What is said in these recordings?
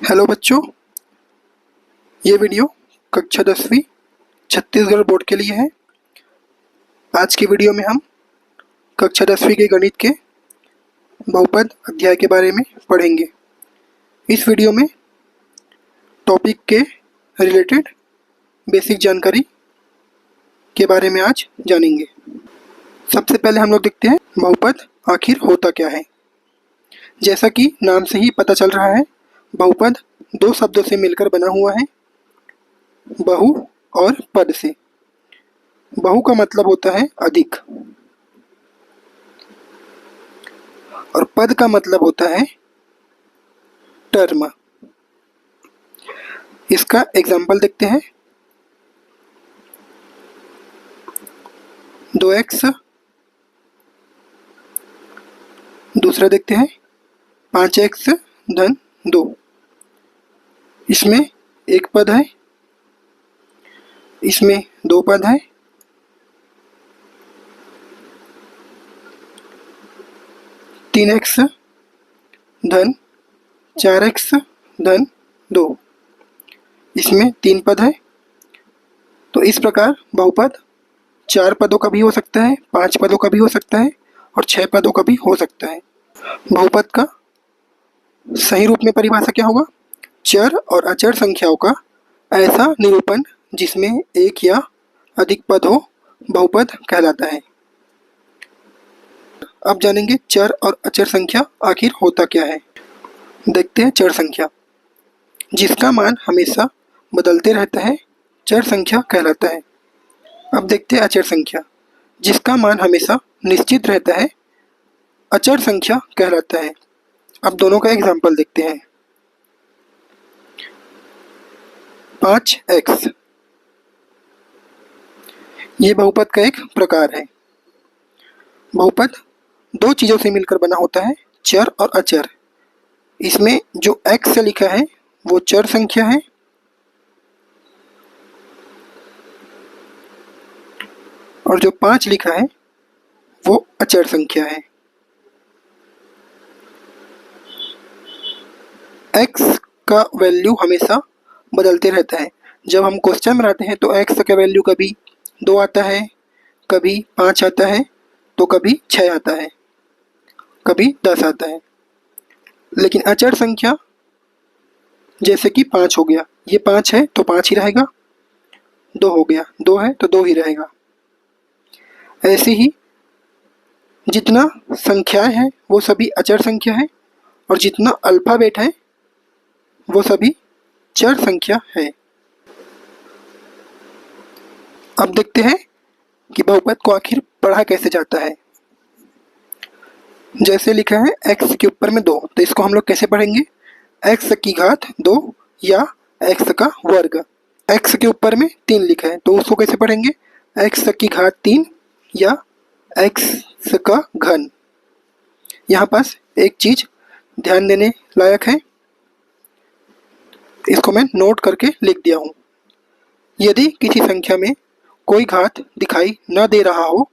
Hello बच्चों, ये video कक्षा 10वीं छत्तीसगढ़ बोर्ड के लिए है। आज की वीडियो में हम कक्षा 10वीं के गणित के बहुपद अध्याय के बारे में पढ़ेंगे। इस वीडियो में टॉपिक के रिलेटेड बेसिक जानकारी के बारे में आज जानेंगे। सबसे पहले हम लोग देखते हैं बहुपद आखिर होता क्या है। जैसा कि नाम से ही पता चल रहा है, बहुपद दो शब्दों से मिलकर बना हुआ है, बहु और पद से। बहु का मतलब होता है अधिक और पद का मतलब होता है टर्म। इसका एग्जाम्पल देखते हैं। 2x, दूसरा देखते हैं 5x धन 2। इसमें एक पद है, इसमें दो पद है। तीन एक्स धन 4x धन 2, इसमें तीन पद है। तो इस प्रकार बहुपद 4 पदों का भी हो सकता है, 5 पदों का भी हो सकता है और 6 पदों का भी हो सकता है। बहुपद का सही रूप में परिभाषा क्या होगा? चर और अचर संख्याओं का ऐसा निरूपण जिसमें एक या अधिक पद हो, बहुपद कहलाता है। अब जानेंगे चर और अचर संख्या आखिर होता क्या है। देखते हैं चर संख्या। जिसका मान हमेशा बदलते रहता है, चर संख्या कहलाता है। अब देखते हैं अचर संख्या। जिसका मान हमेशा निश्चित रहता है, अचर संख्या कहलाता है। अब दोनों का एग्जाम्पल देखते हैं। 5x, ये बहुपद का एक प्रकार है। बहुपद दो चीज़ों से मिलकर बना होता है, चर और अचर। इसमें जो x लिखा है वो चर संख्या है और जो 5 लिखा है वो अचर संख्या है। x का वैल्यू हमेशा बदलते रहता है। जब हम क्वेश्चन बनाते हैं तो x का वैल्यू कभी 2 आता है, कभी 5 आता है, तो कभी 6 आता है, कभी 10 आता है। लेकिन अचर संख्या जैसे कि 5 हो गया, ये 5 है तो 5 ही रहेगा। 2 हो गया, 2 है तो 2 ही रहेगा। ऐसे ही जितना संख्याएं हैं वो सभी अचर संख्या है और जितना अल्फाबेट है वो सभी चर संख्या है। अब देखते हैं कि बहुपद को आखिर पढ़ा कैसे जाता है। जैसे लिखा है x के ऊपर में 2, तो इसको हम लोग कैसे पढ़ेंगे? x की घात 2 या x का वर्ग। x के ऊपर में 3 लिखा है तो उसको कैसे पढ़ेंगे? x की घात 3 या x का घन। यहाँ पास एक चीज ध्यान देने लायक है, इसको मैं नोट करके लिख दिया हूँ। यदि किसी संख्या में कोई घात दिखाई न दे रहा हो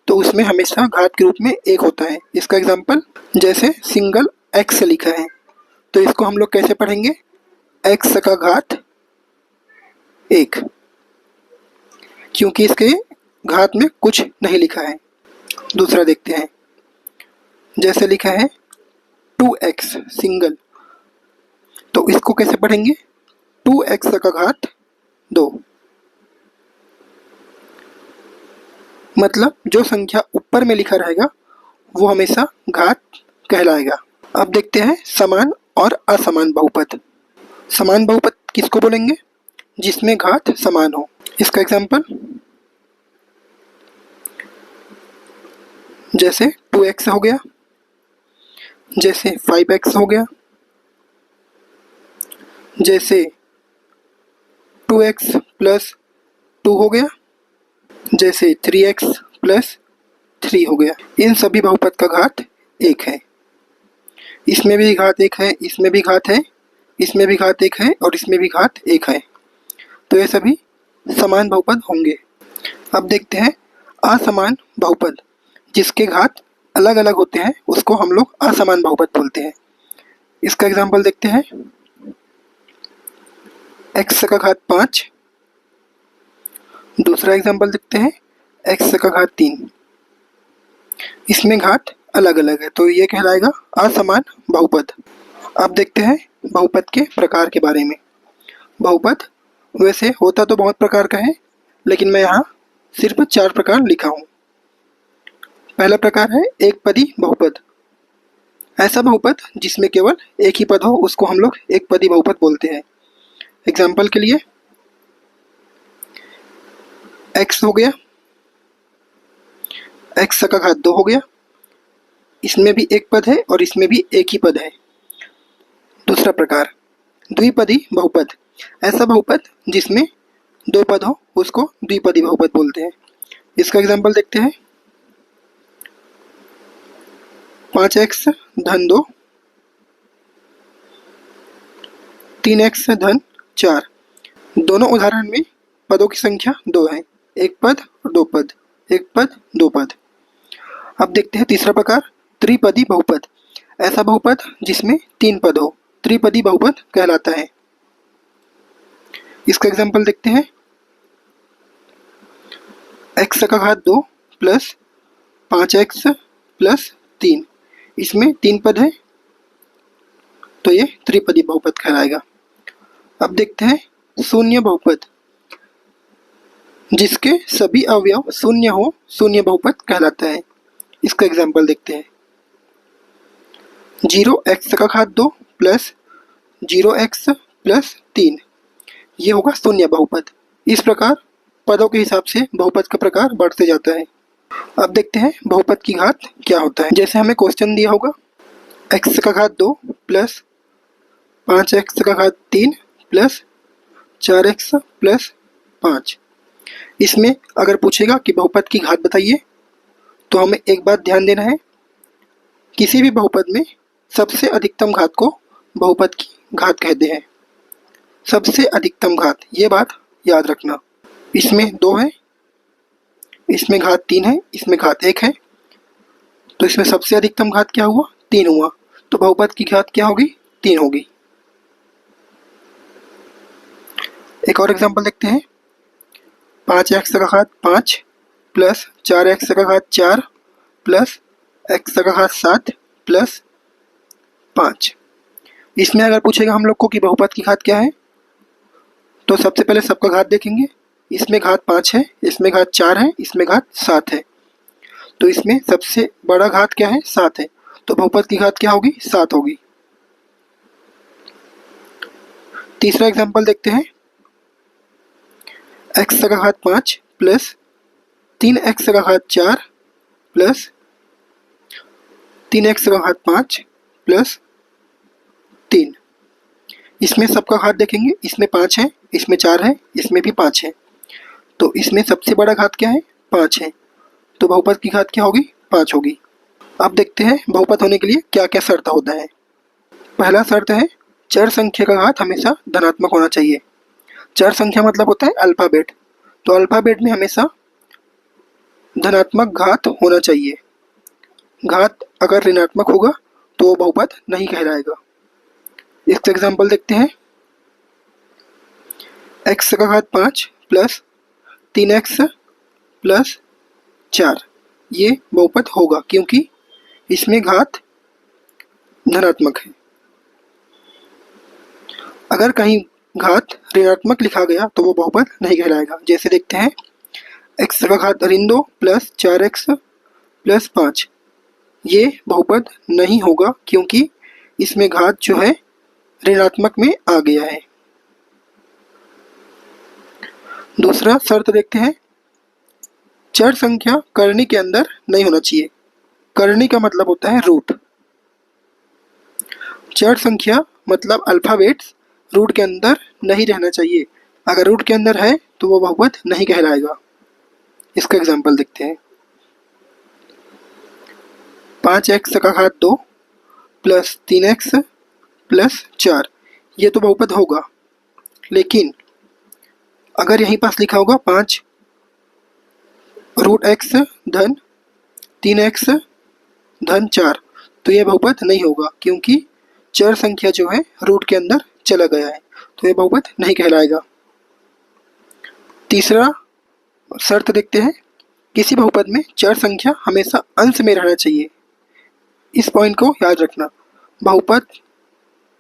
तो उसमें हमेशा घात के रूप में 1 होता है। इसका एग्जाम्पल जैसे सिंगल x लिखा है तो इसको हम लोग कैसे पढ़ेंगे? x का घात 1, क्योंकि इसके घात में कुछ नहीं लिखा है। दूसरा देखते हैं। जैसे लिखा है 2x सिंगल, तो इसको कैसे पढ़ेंगे? 2x का घात 2। मतलब जो संख्या ऊपर में लिखा रहेगा वो हमेशा घात कहलाएगा। अब देखते हैं समान और असमान बहुपद। समान बहुपद किसको बोलेंगे? जिसमें घात समान हो। इसका एग्जाम्पल जैसे 2x हो गया, जैसे 5x हो गया, जैसे 2x प्लस 2 हो गया, जैसे 3x प्लस 3 हो गया। इन सभी बहुपद का घात 1 है। इसमें भी घात 1 है, इसमें भी घात है, इसमें भी घात 1 है और इसमें भी घात 1 है। तो ये सभी समान बहुपद होंगे। अब देखते हैं असमान बहुपद। जिसके घात अलग अलग होते हैं उसको हम लोग असमान बहुपद बोलते हैं। इसका एग्जाम्पल देखते हैं। x का घात 5। दूसरा एग्जाम्पल देखते हैं x का घात 3। इसमें घात अलग अलग है तो ये कहलाएगा असमान बहुपद। अब देखते हैं बहुपद के प्रकार के बारे में। बहुपद वैसे होता तो बहुत प्रकार का है, लेकिन मैं यहाँ सिर्फ 4 प्रकार लिखा हूँ। पहला प्रकार है एक पदी बहुपद। ऐसा बहुपद जिसमें केवल एक ही पद हो उसको हम लोग एक पदी बहुपद बोलते हैं। एग्जाम्पल के लिए x हो गया, x का घात 2 हो गया, इसमें भी एक पद है और इसमें भी एक ही पद है। दूसरा प्रकार द्विपदी बहुपद। ऐसा बहुपद जिसमें 2 पद हो उसको द्विपदी बहुपद बोलते हैं। इसका एग्जाम्पल देखते हैं 5x धन 2, 3x धन 4। दोनों उदाहरण में पदों की संख्या 2 है, एक पद और 2 पद, एक पद 2 पद। अब देखते हैं तीसरा प्रकार त्रिपदी बहुपद। ऐसा बहुपद जिसमें 3 पद हो त्रिपदी बहुपद कहलाता है। इसका एग्जाम्पल देखते हैं x का घात 2 प्लस 5x प्लस 3। इसमें 3 पद है तो ये त्रिपदी बहुपद कहलाएगा। अब देखते हैं शून्य बहुपद। जिसके सभी अवयव शून्य हो शून्य बहुपद कहलाता है। इसका एग्जाम्पल देखते हैं 0x का घात 2 प्लस 0x प्लस 3। ये होगा शून्य बहुपद। इस प्रकार पदों के हिसाब से बहुपद का प्रकार बढ़ते जाता है। अब देखते हैं बहुपद की घात क्या होता है। जैसे हमें क्वेश्चन दिया होगा x का घात 2 प्लस 5x का घात 3 प्लस 4x प्लस 5। इसमें अगर पूछेगा कि बहुपद की घात बताइए तो हमें एक बात ध्यान देना है, किसी भी बहुपद में सबसे अधिकतम घात को बहुपद की घात कहते हैं। सबसे अधिकतम घात, ये बात याद रखना। इसमें 2 है, इसमें घात 3 है, इसमें घात 1 है, तो इसमें सबसे अधिकतम घात क्या हुआ 3 हुआ, तो बहुपद की घात क्या होगी 3 होगी। एक और एग्जांपल देखते हैं 5x का घात 5 प्लस 4x का घात 4 प्लस x का घात 7 प्लस 5। इसमें अगर पूछेगा हम लोग को कि बहुपद की घात क्या है तो सबसे पहले सबका घात देखेंगे। इसमें घात 5 है, इसमें घात 4 है, इसमें घात 7 है, तो इसमें सबसे बड़ा घात क्या है 7 है, तो बहुपद की घात क्या होगी 7 होगी। तीसरा एग्जांपल देखते हैं x का घात 5 प्लस 3x का घात 4 प्लस 3x का घात 5 प्लस 3। इसमें सबका घात देखेंगे, इसमें 5 है, इसमें 4 है, इसमें भी 5 है, तो इसमें सबसे बड़ा घात क्या है 5 है, तो बहुपद की घात क्या होगी 5 होगी। अब देखते हैं बहुपद होने के लिए क्या क्या शर्त होता है। पहला शर्त है चर संख्या का घात हमेशा धनात्मक होना चाहिए। चर संख्या मतलब होता है अल्फाबेट, तो अल्फाबेट में हमेशा धनात्मक घात होना चाहिए। घात अगर ऋणात्मक होगा तो वो बहुपद नहीं कहलाएगा। इसका एग्जाम्पल देखते हैं x का घात 5 प्लस 3x प्लस 4। ये बहुपद होगा क्योंकि इसमें घात धनात्मक है। अगर कहीं घात ऋणात्मक लिखा गया तो वो बहुपद नहीं कहलाएगा। जैसे देखते हैं x का घात ऋण 2 प्लस 4x प्लस 5। ये बहुपद नहीं होगा क्योंकि इसमें घात जो है ऋणात्मक में आ गया है। दूसरा शर्त देखते हैं चर संख्या करनी के अंदर नहीं होना चाहिए। करनी का मतलब होता है रूट। चर संख्या मतलब अल्फाबेट्स रूट के अंदर नहीं रहना चाहिए। अगर रूट के अंदर है तो वो बहुपद नहीं कहलाएगा। इसका एग्जाम्पल देखते हैं 5x का घात 2 प्लस 3x प्लस 4। ये तो बहुपद होगा, लेकिन अगर यहीं पास लिखा होगा 5 रूट x धन 3x धन 4 तो ये बहुपद नहीं होगा क्योंकि चर संख्या जो है रूट के अंदर चला गया है, तो ये बहुपद नहीं कहलाएगा। तीसरा शर्त देखते हैं, किसी बहुपद में चर संख्या हमेशा अंश में रहना चाहिए। इस पॉइंट को याद रखना, बहुपद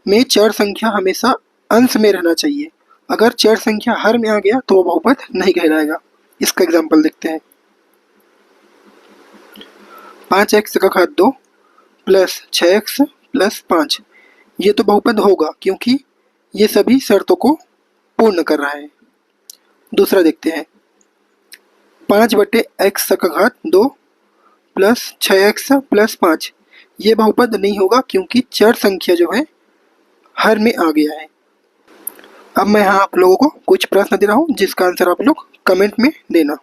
में चर संख्या हमेशा अंश में रहना चाहिए। अगर चर संख्या हर में आ गया तो वो बहुपद नहीं कहलाएगा। इसका एग्जाम्पल देखते हैं, 5x का घात 2 प्लस 6x प्लस 5, ये तो बहुपद होगा क्योंकि ये सभी शर्तों को पूर्ण कर रहा है। दूसरा देखते हैं, 5/x का घात 2 प्लस 6x प्लस 5, ये बहुपद नहीं होगा क्योंकि चर संख्या जो है हर में आ गया है। अब मैं यहाँ आप लोगों को कुछ प्रश्न दे रहा हूँ जिसका आंसर आप लोग कमेंट में देना।